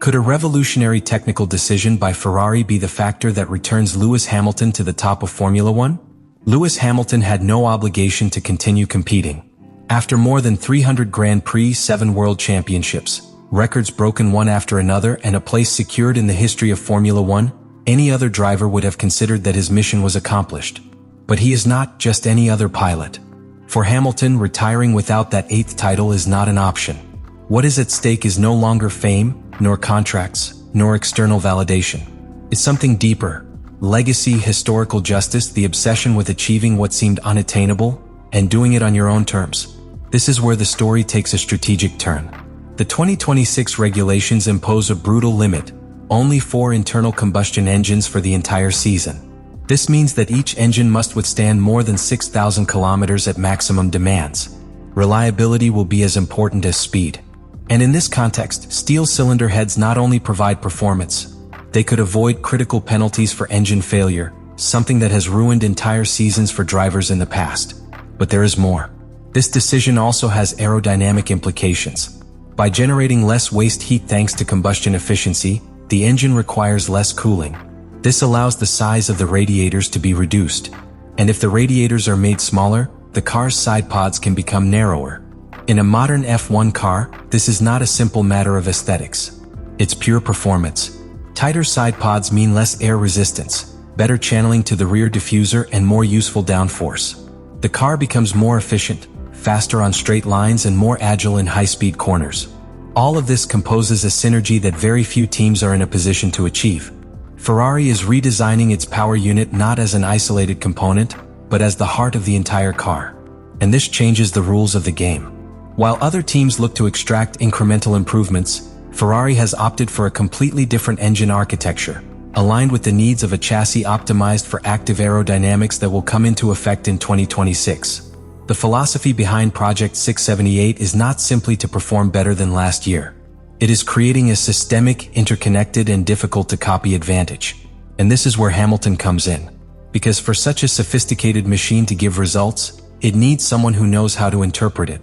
Could a revolutionary technical decision by Ferrari be the factor that returns Lewis Hamilton to the top of Formula One? Lewis Hamilton had no obligation to continue competing. After more than 300 Grand Prix, 7 World Championships, records broken one after another, and a place secured in the history of Formula One, any other driver would have considered that his mission was accomplished. But he is not just any other pilot. For Hamilton, retiring without that 8th title is not an option. What is at stake is no longer fame, nor contracts, nor external validation. It's something deeper. Legacy, historical justice, the obsession with achieving what seemed unattainable, and doing it on your own terms. This is where the story takes a strategic turn. The 2026 regulations impose a brutal limit, only 4 internal combustion engines for the entire season. This means that each engine must withstand more than 6,000 kilometers at maximum demands. Reliability will be as important as speed. And in this context, steel cylinder heads not only provide performance, they could avoid critical penalties for engine failure, something that has ruined entire seasons for drivers in the past. But there is more. This decision also has aerodynamic implications. By generating less waste heat thanks to combustion efficiency, the engine requires less cooling. This allows the size of the radiators to be reduced. And if the radiators are made smaller, the car's side pods can become narrower. In a modern F1 car, this is not a simple matter of aesthetics. It's pure performance. Tighter side pods mean less air resistance, better channeling to the rear diffuser, and more useful downforce. The car becomes more efficient, faster on straight lines, and more agile in high-speed corners. All of this composes a synergy that very few teams are in a position to achieve. Ferrari is redesigning its power unit not as an isolated component, but as the heart of the entire car. And this changes the rules of the game. While other teams look to extract incremental improvements, Ferrari has opted for a completely different engine architecture, aligned with the needs of a chassis optimized for active aerodynamics that will come into effect in 2026. The philosophy behind Project 678 is not simply to perform better than last year. It is creating a systemic, interconnected, and difficult-to-copy advantage. And this is where Hamilton comes in. Because for such a sophisticated machine to give results, it needs someone who knows how to interpret it.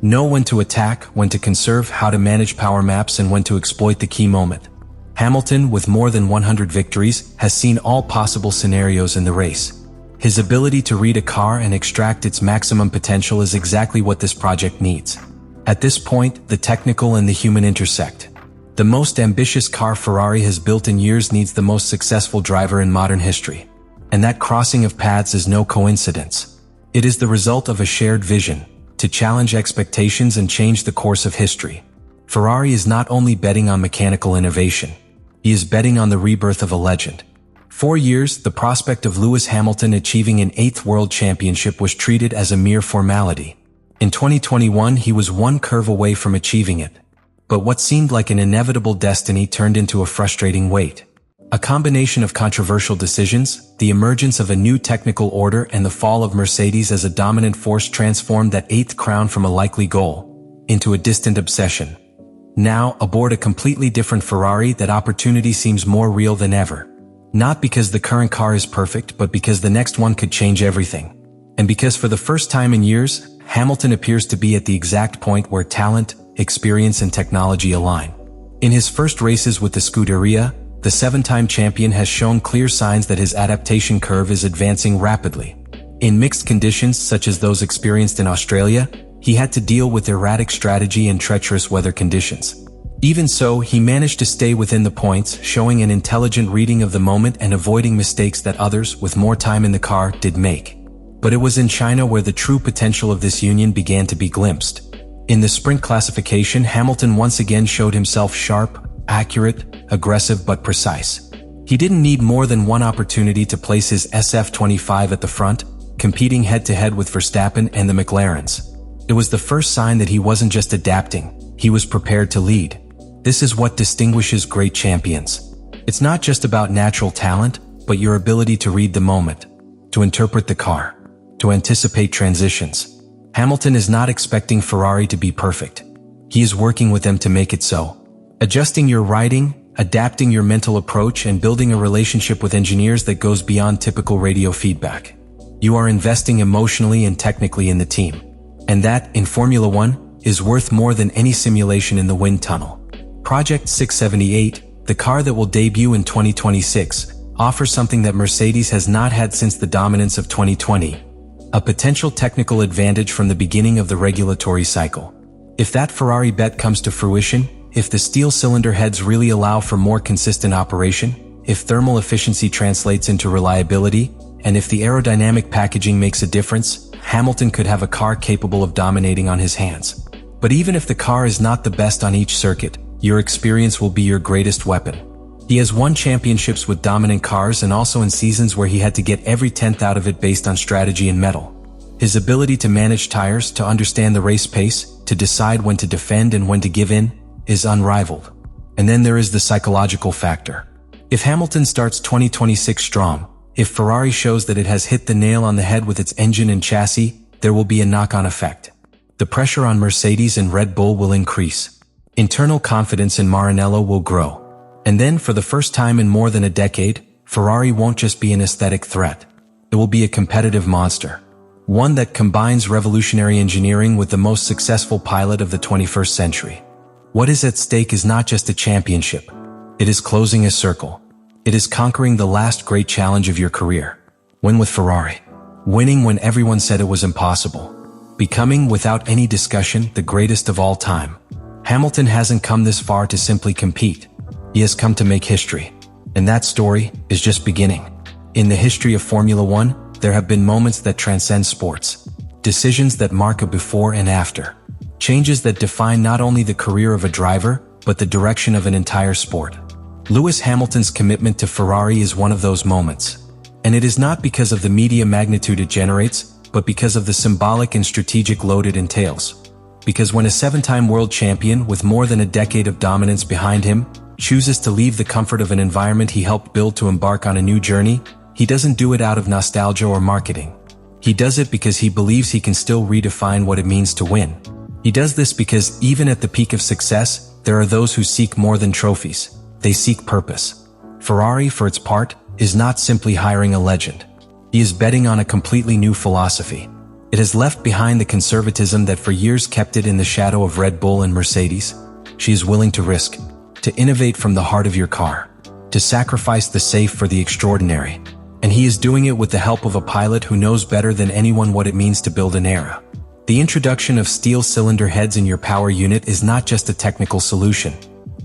Know when to attack, when to conserve, how to manage power maps, and when to exploit the key moment. Hamilton, with more than 100 victories, has seen all possible scenarios in the race. His ability to read a car and extract its maximum potential is exactly what this project needs. At this point, the technical and the human intersect. The most ambitious car Ferrari has built in years needs the most successful driver in modern history. And that crossing of paths is no coincidence. It is the result of a shared vision, to challenge expectations and change the course of history. Ferrari is not only betting on mechanical innovation, he is betting on the rebirth of a legend. For years, the prospect of Lewis Hamilton achieving an 8th world championship was treated as a mere formality. In 2021, he was one curve away from achieving it. But what seemed like an inevitable destiny turned into a frustrating wait. A combination of controversial decisions, the emergence of a new technical order, and the fall of Mercedes as a dominant force transformed that 8th crown from a likely goal into a distant obsession. Now, aboard a completely different Ferrari, that opportunity seems more real than ever. Not because the current car is perfect, but because the next one could change everything. And because for the first time in years, Hamilton appears to be at the exact point where talent, experience, and technology align. In his first races with the Scuderia, the 7-time champion has shown clear signs that his adaptation curve is advancing rapidly. In mixed conditions such as those experienced in Australia, he had to deal with erratic strategy and treacherous weather conditions. Even so, he managed to stay within the points, showing an intelligent reading of the moment and avoiding mistakes that others, with more time in the car, did make. But it was in China where the true potential of this union began to be glimpsed. In the sprint classification, Hamilton once again showed himself sharp, accurate, aggressive, but precise. He didn't need more than one opportunity to place his SF25 at the front, competing head-to-head with Verstappen and the McLarens. It was the first sign that he wasn't just adapting, he was prepared to lead. This is what distinguishes great champions. It's not just about natural talent, but your ability to read the moment, to interpret the car, to anticipate transitions. Hamilton is not expecting Ferrari to be perfect. He is working with them to make it so. Adjusting your riding, adapting your mental approach, and building a relationship with engineers that goes beyond typical radio feedback. You are investing emotionally and technically in the team. And that, in Formula One, is worth more than any simulation in the wind tunnel. Project 678, the car that will debut in 2026, offers something that Mercedes has not had since the dominance of 2020. A potential technical advantage from the beginning of the regulatory cycle. If that Ferrari bet comes to fruition, if the steel cylinder heads really allow for more consistent operation, if thermal efficiency translates into reliability, and if the aerodynamic packaging makes a difference, Hamilton could have a car capable of dominating on his hands. But even if the car is not the best on each circuit, your experience will be your greatest weapon. He has won championships with dominant cars and also in seasons where he had to get every tenth out of it based on strategy and metal. His ability to manage tires, to understand the race pace, to decide when to defend and when to give in, is unrivaled. And then there is the psychological factor. If Hamilton starts 2026 strong, if Ferrari shows that it has hit the nail on the head with its engine and chassis, there will be a knock-on effect. The pressure on Mercedes and Red Bull will increase. Internal confidence in Maranello will grow. And then, for the first time in more than a decade, Ferrari won't just be an aesthetic threat. It will be a competitive monster. One that combines revolutionary engineering with the most successful pilot of the 21st century. What is at stake is not just a championship. It is closing a circle. It is conquering the last great challenge of your career. Win with Ferrari. Winning when everyone said it was impossible. Becoming, without any discussion, the greatest of all time. Hamilton hasn't come this far to simply compete. He has come to make history. And that story is just beginning. In the history of Formula One, there have been moments that transcend sports. Decisions that mark a before and after. Changes that define not only the career of a driver, but the direction of an entire sport. Lewis Hamilton's commitment to Ferrari is one of those moments. And it is not because of the media magnitude it generates, but because of the symbolic and strategic load it entails. Because when a seven-time world champion with more than a decade of dominance behind him chooses to leave the comfort of an environment he helped build to embark on a new journey, he doesn't do it out of nostalgia or marketing. He does it because he believes he can still redefine what it means to win. He does this because even at the peak of success, there are those who seek more than trophies. They seek purpose. Ferrari, for its part, is not simply hiring a legend. He is betting on a completely new philosophy. It has left behind the conservatism that for years kept it in the shadow of Red Bull and Mercedes. She is willing to risk, to innovate from the heart of your car, to sacrifice the safe for the extraordinary. And he is doing it with the help of a pilot who knows better than anyone what it means to build an era. The introduction of steel cylinder heads in your power unit is not just a technical solution.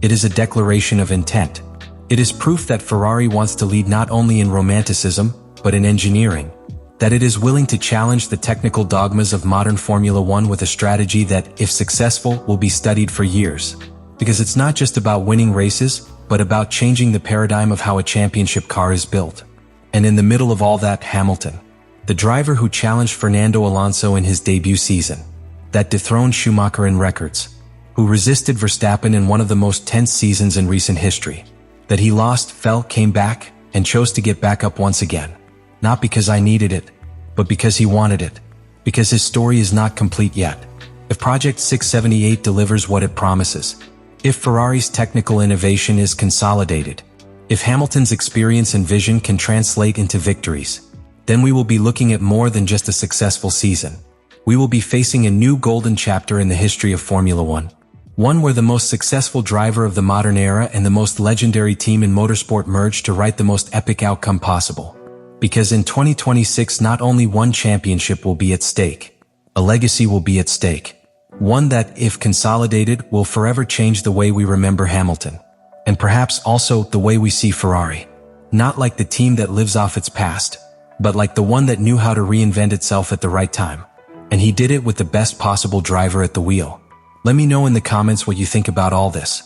It is a declaration of intent. It is proof that Ferrari wants to lead not only in romanticism, but in engineering. That it is willing to challenge the technical dogmas of modern Formula One with a strategy that, if successful, will be studied for years. Because it's not just about winning races, but about changing the paradigm of how a championship car is built. And in the middle of all that, Hamilton. The driver who challenged Fernando Alonso in his debut season. That dethroned Schumacher in records. Who resisted Verstappen in one of the most tense seasons in recent history. That he lost, fell, came back, and chose to get back up once again. Not because I needed it, but because he wanted it. Because his story is not complete yet. If Project 678 delivers what it promises, if Ferrari's technical innovation is consolidated, if Hamilton's experience and vision can translate into victories, then we will be looking at more than just a successful season. We will be facing a new golden chapter in the history of Formula One. One where the most successful driver of the modern era and the most legendary team in motorsport merge to write the most epic outcome possible. Because in 2026 not only one championship will be at stake, a legacy will be at stake. One that, if consolidated, will forever change the way we remember Hamilton. And perhaps also the way we see Ferrari. Not like the team that lives off its past, but like the one that knew how to reinvent itself at the right time. And he did it with the best possible driver at the wheel. Let me know in the comments what you think about all this.